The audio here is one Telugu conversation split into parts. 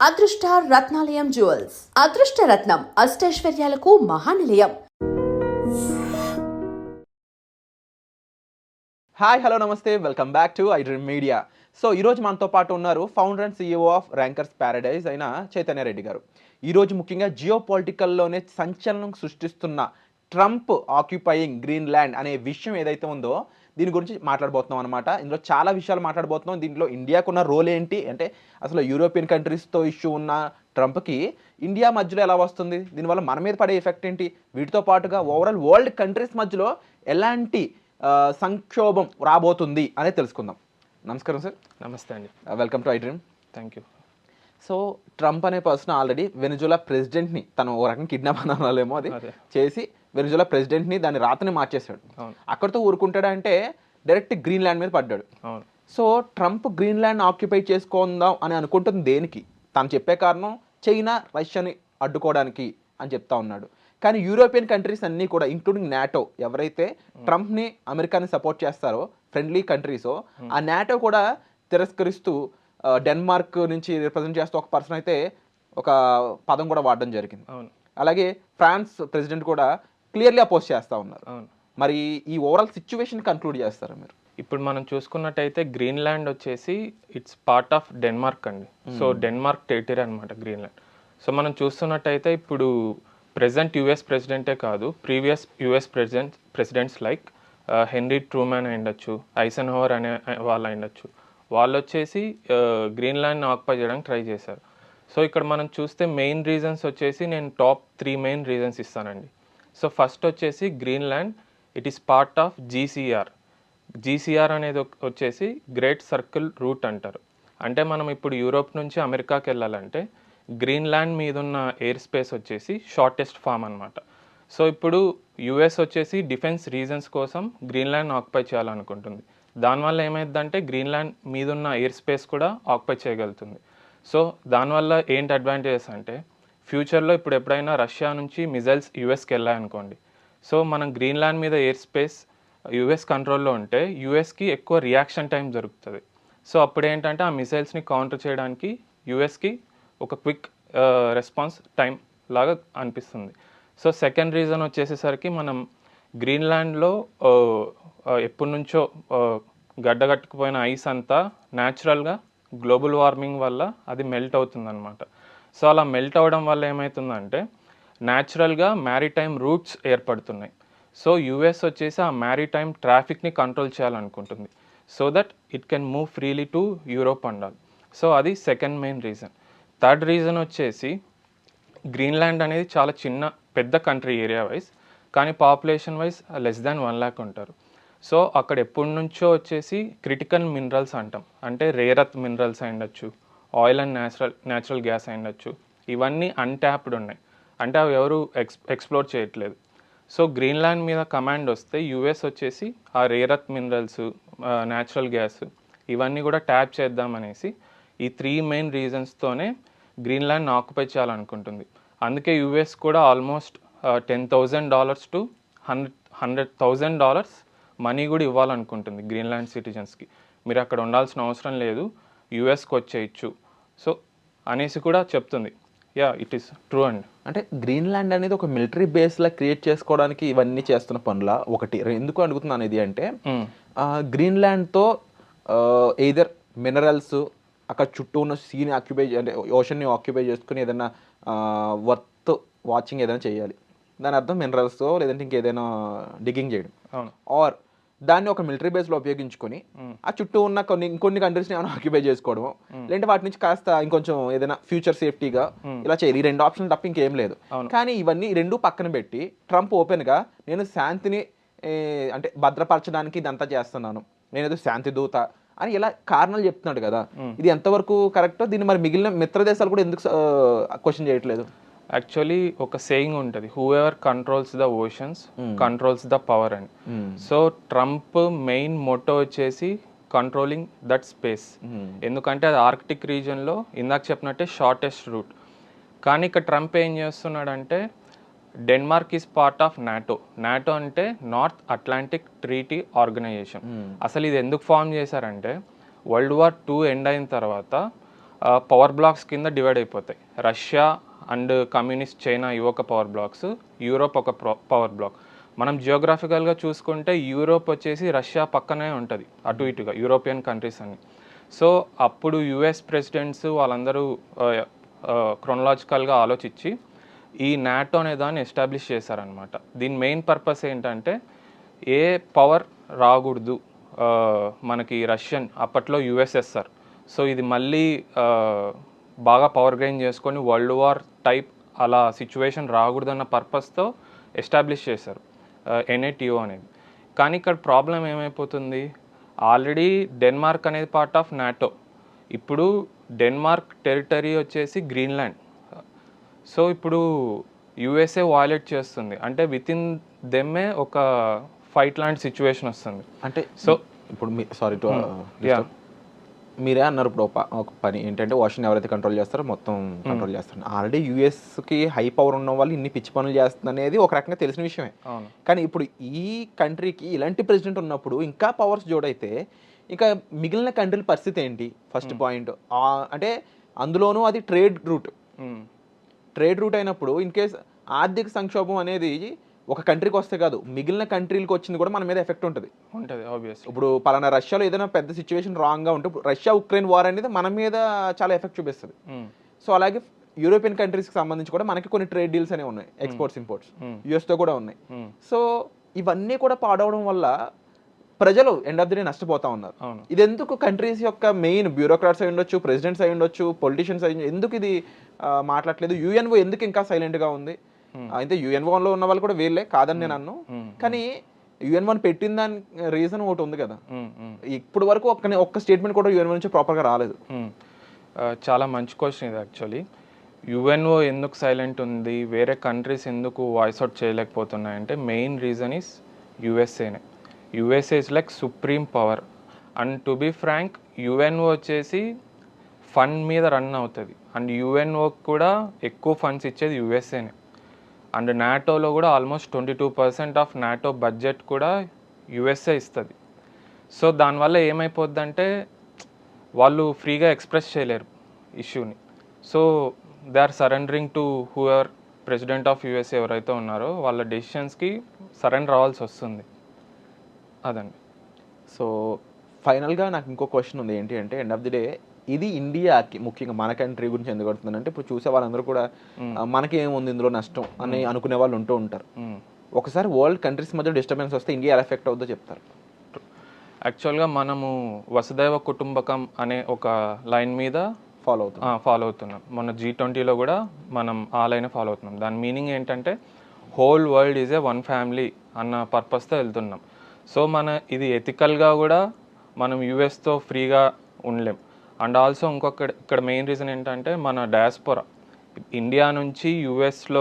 అదృష్ట రత్నాలయం జ్యువెల్స్ అదృష్ట రత్నం అష్టైశ్వర్యాలకు మహానిలయం. హాయ్ హలో నమస్తే, welcome back to iDream media. So ఈరోజు మనతో పాటు ఉన్నారు founder and CEO of rankers Paradise అయిన చైతన్య రెడ్డి గారు. ఈరోజు ముఖ్యంగా జియో పొలిటికల్లోనే సంచలనం సృష్టిస్తున్న ట్రంప్ ఆక్యుపైయింగ్ గ్రీన్లాండ్ అనే విషయం ఏదైతే ఉందో దీని గురించి మాట్లాడబోతున్నాం అనమాట. ఇందులో చాలా విషయాలు మాట్లాడబోతున్నాం. దీంట్లో ఇండియాకున్న రోల్ ఏంటి, అంటే అసలు యూరోపియన్ కంట్రీస్తో ఇష్యూ ఉన్న ట్రంప్కి ఇండియా మధ్యలో ఎలా వస్తుంది, దీనివల్ల మన మీద పడే ఎఫెక్ట్ ఏంటి, వీటితో పాటుగా ఓవరాల్ వరల్డ్ కంట్రీస్ మధ్యలో ఎలాంటి సంక్షోభం రాబోతుంది అనేది తెలుసుకుందాం. నమస్కారం సార్. నమస్తే అండి. Welcome to iDream. Thank you. So Trump అనే పర్సన్ ఆల్రెడీ వెనిజులా ప్రెసిడెంట్ని తను ఓ రకంగా కిడ్నాప్ అనాలేమో అది చేసి వెనిజులా ప్రెసిడెంట్ని దాని రాతని మార్చేశాడు. అక్కడితో ఊరుకుంటాడా అంటే డైరెక్ట్ గ్రీన్లాండ్ మీద పడ్డాడు. సో ట్రంప్ గ్రీన్లాండ్ ఆక్యుపై చేసుకుందాం అని అనుకుంటుంది దేనికి? తను చెప్పే కారణం చైనా రష్యాని అడ్డుకోవడానికి అని చెప్తా ఉన్నాడు. కానీ యూరోపియన్ కంట్రీస్ అన్నీ కూడా ఇంక్లూడింగ్ నాటో, ఎవరైతే ట్రంప్ని అమెరికాని సపోర్ట్ చేస్తారో ఫ్రెండ్లీ కంట్రీసో, ఆ నాటో కూడా తిరస్కరిస్తూ డెన్మార్క్ నుంచి రిప్రజెంట్ చేస్తూ ఒక పర్సన్ అయితే ఒక పదం కూడా వాడడం జరిగింది. అలాగే ఫ్రాన్స్ ప్రెసిడెంట్ కూడా క్లియర్లీ అపోజ్ చేస్తూ ఉన్నారు. మరి ఈ ఓవరాల్ సిచ్యువేషన్ కన్క్లూడ్ చేస్తారా మీరు? ఇప్పుడు మనం చూసుకున్నట్టయితే గ్రీన్లాండ్ వచ్చేసి ఇట్స్ పార్ట్ ఆఫ్ డెన్మార్క్ అండి. సో డెన్మార్క్ టెరిటరీ అనమాట గ్రీన్లాండ్. సో మనం చూస్తున్నట్టయితే ఇప్పుడు ప్రెసెంట్ యుఎస్ ప్రెసిడెంటే కాదు, previous US presidents like Henry Truman అయ్యుండొచ్చు, ఐసెన్హోవర్ అనే వాళ్ళు అయ్యుండొచ్చు, వాళ్ళు వచ్చేసి గ్రీన్లాండ్ని ఆక్యుపై చేయడానికి ట్రై చేశారు. సో ఇక్కడ మనం చూస్తే మెయిన్ రీజన్స్ వచ్చేసి నేను టాప్ 3 మెయిన్ రీజన్స్ ఇస్తానండి. సో ఫస్ట్ వచ్చేసి Greenland it is part of GCR అనేది వచ్చేసి గ్రేట్ సర్కిల్ రూట్ అంటారు. అంటే మనం ఇప్పుడు యూరోప్ నుంచి అమెరికాకి వెళ్ళాలంటే గ్రీన్లాండ్ మీద ఉన్న ఎయిర్ స్పేస్ వచ్చేసి షార్టెస్ట్ ఫామ్ అనమాట. సో ఇప్పుడు యుఎస్ వచ్చేసి డిఫెన్స్ రీజన్స్ కోసం గ్రీన్లాండ్ ఆక్యుపై చేయాలనుకుంటుంది. దానివల్ల ఏమైందంటే గ్రీన్లాండ్ మీద ఉన్న ఎయిర్ స్పేస్ కూడా ఆక్యుపై చేయగలుగుతుంది. సో దానివల్ల ఏంటి అడ్వాంటేజెస్ అంటే ఫ్యూచర్లో ఇప్పుడు ఎప్పుడైనా రష్యా నుంచి మిజైల్స్ యుఎస్కి వెళ్ళాయనుకోండి, సో మనం గ్రీన్లాండ్ మీద ఎయిర్ స్పేస్ యుఎస్ కంట్రోల్లో ఉంటే యుఎస్కి ఎక్కువ రియాక్షన్ టైం దొరుకుతుంది. సో అప్పుడు ఏంటంటే ఆ మిసైల్స్ని కౌంటర్ చేయడానికి యుఎస్కి ఒక క్విక్ రెస్పాన్స్ టైం లాగా అనిపిస్తుంది. సో సెకండ్ రీజన్ వచ్చేసేసరికి మనం గ్రీన్లాండ్లో ఎప్పటి నుంచో గడ్డగట్టుకుపోయిన ఐస్ అంతా న్యాచురల్గా గ్లోబల్ వార్మింగ్ వల్ల అది మెల్ట్ అవుతుందన్నమాట. సో అలా మెల్ట్ అవ్వడం వల్ల ఏమవుతుందంటే న్యాచురల్గా మ్యారిటైమ్ రూట్స్ ఏర్పడుతున్నాయి. సో యుఎస్ వచ్చేసి ఆ మ్యారిటైమ్ ట్రాఫిక్ని కంట్రోల్ చేయాలనుకుంటుంది so that it can move freely to Europe and all. So అది second main reason. Third reason వచ్చేసి గ్రీన్లాండ్ అనేది చాలా పెద్ద కంట్రీ ఏరియా వైజ్, కానీ population wise less than 1 lakh ఉంటారు. సో అక్కడ ఎప్పటి నుంచో వచ్చేసి క్రిటికల్ మినరల్స్ అంటాం, అంటే రేర్ ఎర్త్ మినరల్స్ అయ్యుండొచ్చు, ఆయిల్ అండ్ న్యాచురల్ గ్యాస్ అయ్యుండొచ్చు, ఇవన్నీ అన్ట్యాప్డ్ ఉన్నాయి, అంటే అవి ఎవరు ఎక్స్ప్లోర్ చేయట్లేదు. సో గ్రీన్లాండ్ మీద కమాండ్ వస్తే యుఎస్ వచ్చేసి ఆ rare earth minerals, natural gas ఇవన్నీ కూడా ట్యాప్ చేద్దామనేసి ఈ 3 మెయిన్ రీజన్స్తోనే గ్రీన్లాండ్ ఆక్యుపై చేయాలనుకుంటుంది. అందుకే యుఎస్ కూడా ఆల్మోస్ట్ $10,000 to $100,000 మనీ కూడా ఇవ్వాలనుకుంటుంది గ్రీన్లాండ్ సిటిజన్స్కి. మీరు అక్కడ ఉండాల్సిన అవసరం లేదు, యుఎస్కి వచ్చేయచ్చు సో అనేసి కూడా చెప్తుంది. యా, ఇట్ ఈస్ ట్రూ అండి. అంటే గ్రీన్లాండ్ అనేది ఒక మిలిటరీ బేస్లా క్రియేట్ చేసుకోవడానికి ఇవన్నీ చేస్తున్న పనుల ఒకటి. ఎందుకు అడుగుతున్నాను ఇది అంటే గ్రీన్లాండ్తో ఎయిదర్ మినరల్స్ అక్కడ చుట్టూ ఉన్న సీని ఆక్యుపై అంటే ఓషన్ని ఆక్యుపై చేసుకుని ఏదైనా వర్త్ వాచింగ్ ఏదైనా చేయాలి, దాని అర్థం మినరల్స్ లేదంటే ఇంకేదైనా డిగ్గింగ్ చేయడం, ఆర్ దాన్ని ఒక మిలిటరీ బేస్లో ఉపయోగించుకొని ఆ చుట్టూ ఉన్న ఇంకొన్ని కంట్రీస్ని ఏమైనా ఆక్యుపై చేసుకోవడం, లేదంటే వాటి నుంచి కాస్త ఇంకొంచెం ఏదైనా ఫ్యూచర్ సేఫ్టీగా ఇలా చేయాలి. ఈ 2 ఆప్షన్లు తప్ప ఇంకేం లేదు. కానీ ఇవన్నీ 2 పక్కన పెట్టి ట్రంప్ ఓపెన్గా నేను శాంతిని అంటే భద్రపరచడానికి ఇదంతా చేస్తున్నాను, నేనేదో శాంతి దూత అని ఇలా కారణాలు చెప్తున్నాడు కదా, ఇది ఎంతవరకు కరెక్టో దీన్ని మరి మిగిలిన మిత్ర దేశాలు కూడా ఎందుకు క్వశ్చన్ చేయట్లేదు? యాక్చువల్లీ ఒక సేయింగ్ ఉంటుంది, who ever controls the oceans controls the power అని. సో ట్రంప్ మెయిన్ మోటో వచ్చేసి కంట్రోలింగ్ దట్ స్పేస్, ఎందుకంటే అది ఆర్కిటిక్ రీజన్లో ఇందాక చెప్పినట్టే షార్టెస్ట్ రూట్. కానీ ఇక్కడ ట్రంప్ ఏం చేస్తున్నాడంటే Denmark is part of NATO అంటే నార్త్ అట్లాంటిక్ ట్రీటీ ఆర్గనైజేషన్. అసలు ఇది ఎందుకు ఫామ్ చేశారంటే World War II ఎండ్ అయిన తర్వాత పవర్ బ్లాక్స్ కింద డివైడ్ అయిపోతాయి. రష్యా అండ్ కమ్యూనిస్ట్ చైనా ఇవి ఒక పవర్ బ్లాక్స్, యూరోప్ ఒక పవర్ బ్లాక్. మనం జియోగ్రాఫికల్గా చూసుకుంటే యూరోప్ వచ్చేసి రష్యా పక్కనే ఉంటుంది, అటు ఇటుగా యూరోపియన్ కంట్రీస్ అన్ని. సో అప్పుడు యుఎస్ ప్రెసిడెంట్స్ వాళ్ళందరూ క్రొనలాజికల్గా ఆలోచించి ఈ నాటో అనే దాన్ని ఎస్టాబ్లిష్ చేశారనమాట. దీని మెయిన్ పర్పస్ ఏంటంటే ఏ పవర్ రాకూడదు మనకి రష్యన్, అప్పట్లో యుఎస్ఎస్ఆర్. సో ఇది మళ్ళీ బాగా పవర్ గెయిన్ చేసుకొని వరల్డ్ వార్ టైప్ అలా సిచ్యువేషన్ రాకూడదన్న పర్పస్తో ఎస్టాబ్లిష్ చేశారు ఎన్ఏటిఓ అనేది. కానీ ఇక్కడ ప్రాబ్లం ఏమైపోతుంది, ఆల్రెడీ డెన్మార్క్ అనేది పార్ట్ ఆఫ్ నాటో. ఇప్పుడు డెన్మార్క్ టెరిటరీ వచ్చేసి గ్రీన్లాండ్. సో ఇప్పుడు యుఎస్ఏ వాయిలేట్ చేస్తుంది అంటే విత్ ఇన్ దెమ్మే ఒక ఫైట్ లాంటి సిచ్యువేషన్ వస్తుంది. అంటే సో ఇప్పుడు సారీ టు మీరే అన్నారు ఇప్పుడు ఒక పని ఏంటంటే వాషింగ్ ఎవరైతే కంట్రోల్ చేస్తారో మొత్తం కంట్రోల్ చేస్తారు. ఆల్రెడీ యూఎస్కి హై పవర్ ఉన్న వాళ్ళు ఇన్ని పిచ్చి పనులు చేస్తుంది అనేది ఒక రకంగా తెలిసిన విషయమే. కానీ ఇప్పుడు ఈ కంట్రీకి ఇలాంటి ప్రెసిడెంట్ ఉన్నప్పుడు ఇంకా పవర్స్ జోడైతే ఇంకా మిగిలిన కంట్రీల పరిస్థితి ఏంటి? ఫస్ట్ పాయింట్ అంటే అందులోనూ అది ట్రేడ్ రూట్ అయినప్పుడు ఇన్ కేస్ ఆర్థిక సంక్షోభం అనేది ఒక కంట్రీకి వస్తే కాదు మిగిలిన కంట్రీలకు వచ్చింది కూడా మన మీద ఎఫెక్ట్ ఉంటుంది. ఇప్పుడు పలానా రష్యాలో ఏదైనా పెద్ద సిచ్యువేషన్ రాంగ్గా ఉంటే రష్యా ఉక్రెయిన్ వార్ అనేది మన మీద చాలా ఎఫెక్ట్ చూపిస్తుంది. సో అలాగే యూరోపియన్ కంట్రీస్కి సంబంధించి కూడా మనకి కొన్ని ట్రేడ్ డీల్స్ అనేవి ఉన్నాయి, ఎక్స్పోర్ట్స్ ఇంపోర్ట్స్ యుఎస్తో కూడా ఉన్నాయి. సో ఇవన్నీ కూడా పాడవడం వల్ల ప్రజలు ఎండ్ ఆఫ్ ది డే నష్టపోతా ఉన్నారు. ఇది ఎందుకు కంట్రీస్ యొక్క మెయిన్ బ్యూరోక్రాట్స్ అయి ఉండొచ్చు, ప్రెసిడెంట్స్ అయి ఉండొచ్చు, పొలిటీషియన్స్ అయి ఎందుకు ఇది మాట్లాడలేదు? యుఎన్ఓ ఎందుకు ఇంకా సైలెంట్గా ఉంది? అయితే యుఎన్ఓలో ఉన్న వాళ్ళు కూడా వీళ్ళే కాదని నేను అన్ను, కానీ యుఎన్ఓని పెట్టిన దాని రీజన్ ఒకటి ఉంది కదా. ఇప్పుడు వరకు ఒక్క స్టేట్మెంట్ కూడా యుఎన్ఓ నుంచి ప్రాపర్గా రాలేదు. చాలా మంచి క్వశ్చన్ ఇది యాక్చువల్లీ. యుఎన్ఓ ఎందుకు సైలెంట్ ఉంది, వేరే కంట్రీస్ ఎందుకు వాయిస్ అవుట్ చేయలేకపోతున్నాయంటే మెయిన్ రీజన్ ఈస్ యుఎస్ఏనే. USA is like supreme power. And to be frank UNO వచ్చేసి ఫండ్ మీద రన్ అవుతుంది. అండ్ యుఎన్ఓకి కూడా ఎక్కువ ఫండ్స్ ఇచ్చేది యుఎస్ఏనే. అండ్ నాటోలో కూడా ఆల్మోస్ట్ 22% ఆఫ్ నాటో బడ్జెట్ కూడా యుఎస్ఏ ఇస్తుంది. సో దానివల్ల ఏమైపోద్దంటే వాళ్ళు ఫ్రీగా ఎక్స్ప్రెస్ చేయలేరు ఇష్యూని. So they are surrendering to whoever president of USA ఎవరైతే ఉన్నారో వాళ్ళ డెసిషన్స్కి సరెండర్ అవ్వాల్సి వస్తుంది. అదండి. సో ఫైనల్గా నాకు ఇంకో క్వశ్చన్ ఉంది. ఏంటి అంటే ఎండ్ ఆఫ్ ది డే ఇది ఇండియాకి ముఖ్యంగా మన కంట్రీ గురించి ఎందుకు పడుతుందంటే ఇప్పుడు చూసే వాళ్ళందరూ కూడా మనకి ఏముంది ఇందులో నష్టం అని అనుకునే వాళ్ళు ఉంటూ ఉంటారు. ఒకసారి వరల్డ్ కంట్రీస్ మధ్య డిస్టర్బెన్స్ వస్తే ఇండియా ఎలా ఎఫెక్ట్ అవుతుందో చెప్తారు. యాక్చువల్గా మనము వసుదైవ కుటుంబకం అనే ఒక లైన్ మీద ఫాలో అవుతున్నాం. మొన్న G20లో కూడా మనం ఆ లైన్ ఫాలో అవుతున్నాం. దాని మీనింగ్ ఏంటంటే whole world is a one family అన్న పర్పస్తో వెళ్తున్నాం. సో ఇది ఎథికల్గా కూడా మనం యుఎస్తో ఫ్రీగా ఉండలేం. అండ్ ఆల్సో ఇక్కడ మెయిన్ రీజన్ ఏంటంటే మన డయాస్పోరా ఇండియా నుంచి యుఎస్కి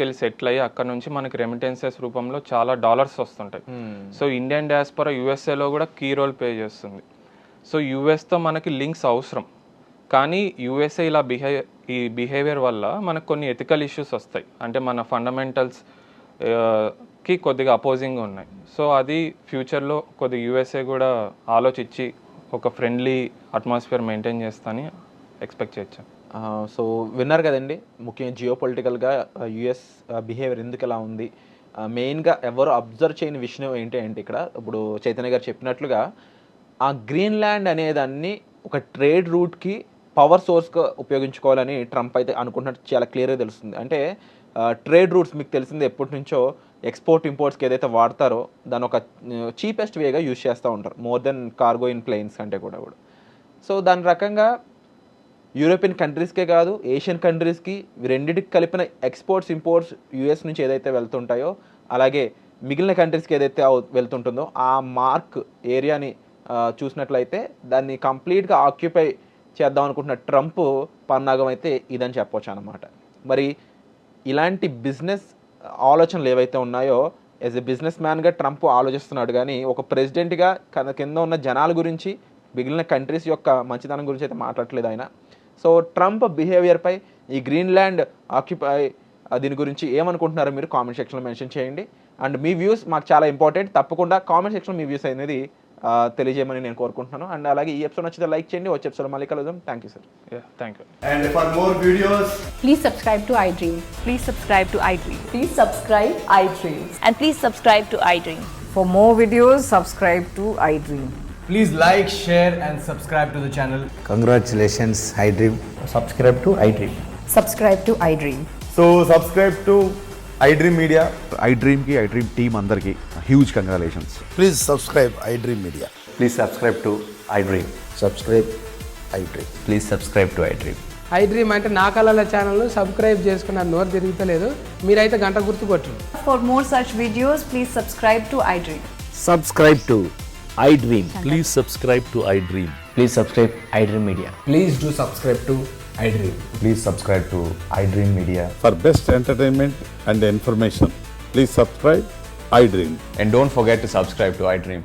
వెళ్ళి సెటిల్ అయ్యి అక్కడ నుంచి మనకి రెమిటెన్సెస్ రూపంలో చాలా డాలర్స్ వస్తుంటాయి. సో ఇండియన్ డయాస్పోరా యుఎస్ఏలో కూడా కీ రోల్ ప్లే చేస్తుంది. సో యుఎస్తో మనకి లింక్స్ అవసరం, కానీ యుఎస్ఏ ఇలా ఈ బిహేవియర్ వల్ల మనకు కొన్ని ఎథికల్ ఇష్యూస్ వస్తాయి. అంటే మన ఫండమెంటల్స్కి కొద్దిగా అపోజింగ్గా ఉన్నాయి. సో అది ఫ్యూచర్లో కొద్దిగా యుఎస్ఏ కూడా ఆలోచించి ఒక ఫ్రెండ్లీ అట్మాస్ఫియర్ మెయింటైన్ చేస్తానని ఎక్స్పెక్ట్ చేయొచ్చు. సో విన్నారు కదండి, ముఖ్యంగా జియో పొలిటికల్గా యుఎస్ బిహేవియర్ ఎందుకు ఎలా ఉంది, మెయిన్గా ఎవరు అబ్జర్వ్ చేయని విషయం ఏంటి అంటే ఇక్కడ ఇప్పుడు చైతన్య గారు చెప్పినట్లుగా ఆ గ్రీన్లాండ్ అనేదాన్ని ఒక ట్రేడ్ రూట్కి పవర్ సోర్స్గా ఉపయోగించుకోవాలని ట్రంప్ అయితే అనుకుంటున్నట్టు చాలా క్లియర్గా తెలుస్తుంది. అంటే ట్రేడ్ రూట్స్ మీకు తెలిసింది ఎప్పటి నుంచో ఎక్స్పోర్ట్ ఇంపోర్ట్స్కి ఏదైతే వాడతారో దాని ఒక చీపెస్ట్ వేగా యూజ్ చేస్తూ ఉంటారు, more than cargo in planes కంటే కూడా. సో దాని రకంగా యూరోపియన్ కంట్రీస్కే కాదు ఏషియన్ కంట్రీస్కి రెండింటికి కలిపిన ఎక్స్పోర్ట్స్ ఇంపోర్ట్స్ యూఎస్ నుంచి ఏదైతే వెళ్తుంటాయో అలాగే మిగిలిన కంట్రీస్కి ఏదైతే వెళ్తుంటుందో ఆ మార్క్ ఏరియాని చూసినట్లయితే దాన్ని కంప్లీట్గా ఆక్యుపై చేద్దాం అనుకుంటున్న ట్రంప్ పన్నాగం అయితే ఇదని చెప్పవచ్చు అన్నమాట. మరి ఇలాంటి బిజినెస్ ఆలోచనలు ఏవైతే ఉన్నాయో యాజ్ ఎ బిజినెస్ మ్యాన్గా ట్రంప్ ఆలోచిస్తున్నాడు, కానీ ఒక ప్రెసిడెంట్గా కింద ఉన్న జనాల గురించి మిగిలిన కంట్రీస్ యొక్క మంచితనం గురించి అయితే మాట్లాడట్లేదు ఆయన. సో ట్రంప్ బిహేవియర్పై ఈ గ్రీన్లాండ్ ఆక్యుపై దీని గురించి ఏమనుకుంటున్నారో మీరు కామెంట్ సెక్షన్లో మెన్షన్ చేయండి. అండ్ మీ వ్యూస్ మాకు చాలా ఇంపార్టెంట్, తప్పకుండా కామెంట్ సెక్షన్లో మీ వ్యూస్ అనేది తెలియజేయమని నేను కోరుకుంటున్నాను. అండ్ అలాగే ఈ ఎపిసోడ్ నచ్చితే లైక్ చేయండి. వచ్చే ఎపిసోడ్ మళ్ళీ కలుద్దాం. Thank you sir. Thank you. And for more videos, Please subscribe to iDream. Please subscribe to iDream. Please subscribe iDreams. And please subscribe to iDream. For more videos, subscribe to iDream. please like, share and subscribe to the channel. Congratulations, iDream. Subscribe to iDream. Subscribe to iDream. So subscribe to iDream Media. iDream की iDream team अंदर की huge congratulations. Please subscribe iDream Media. Please subscribe to iDream. Subscribe iDream. Please subscribe to iDream. iDream అంటే నా కళల ఛానల్ సబ్స్క్రైబ్ చేసుకున్న నోరు తిరుగుతలేదు, మీరైతే గంట గుర్తు కొట్టండి. For more such videos, please subscribe to iDream. Subscribe to iDream. Please subscribe to iDream. Please subscribe iDream Media. Please do subscribe to iDream. Please subscribe to iDream Media. For best entertainment and information, please subscribe iDream. And don't forget to subscribe to iDream.